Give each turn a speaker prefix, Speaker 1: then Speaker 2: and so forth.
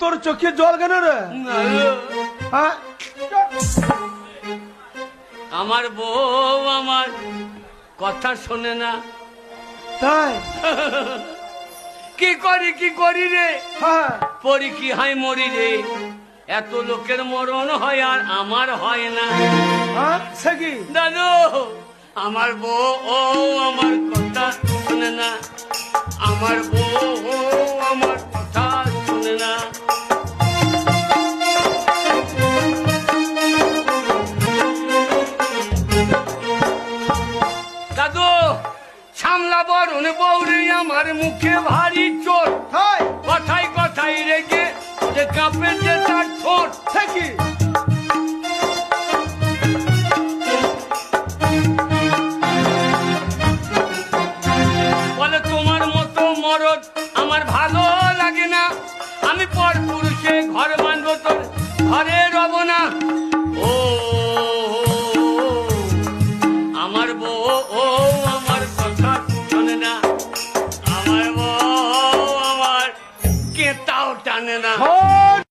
Speaker 1: তোর চোখে জল কেন রে? হ্যাঁ,
Speaker 2: আমার বউ আমার কথা শোনে না।
Speaker 1: তাই?
Speaker 2: কি করি রে,
Speaker 1: হ্যাঁ,
Speaker 2: পরি কি হয় মরি রে। এত লোকের মরণ হয় আর আমার হয় না।
Speaker 1: হ্যাঁ, সে কি?
Speaker 2: দাদু, আমার বউ ও আমার কথা শোনে না। আমার বউ ও আমার কথা শোনে না। দাদু, সামলা বরণ বউরে আমার মুখে ভারী চোট।
Speaker 1: তাই?
Speaker 2: কথাই কথাই রেখে যে কাঁপে যে তার ঠোঁট।
Speaker 1: সে কি?
Speaker 2: বলে তোমার মতো মরদ আমার ভালো লাগে না। আমি পর পুরুষে ঘর বাঁধবো, তোর ঘরে রব না। ও আমার বউ ও আমার কথা শোনে না। আমার বউ আমার কেতাও টানে না।